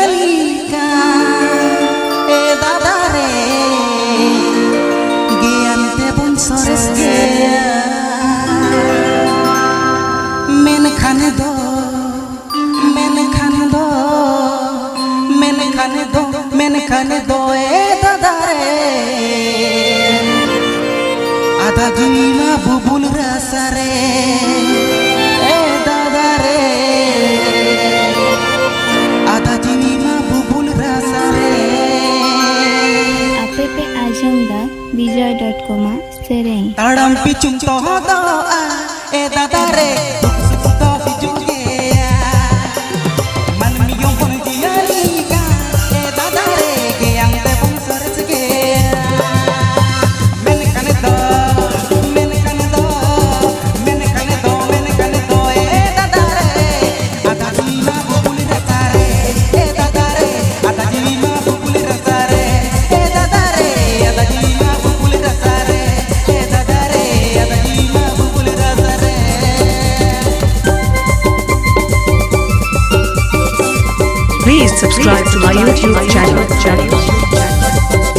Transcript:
जियालिका ए दादा रे गियान तेबुन सरस गया मेन खाने दो ए दादा रे आधा जीवा बुबुल रसा रे ए दादा रे आधा जीवा बुबुल रसा रे Ape pe agenda vijay.com sereng ताड़म पिचुम तो दो ए दादा रे तो हिजुग गया मन मियो बन जियालिका ए दादा रे गियान तेबुन सरस गया मैंने खाने दो ए दादा रे आधा जीवा बुबुल रसा रे ए दादा रे आधा जीवा बुबुल रसा रे ए दादा रे आधा जीवा बुबुल रसा रे ए दादा रे आधा जीवा बुबुल रसा रे Please subscribe to my YouTube channel.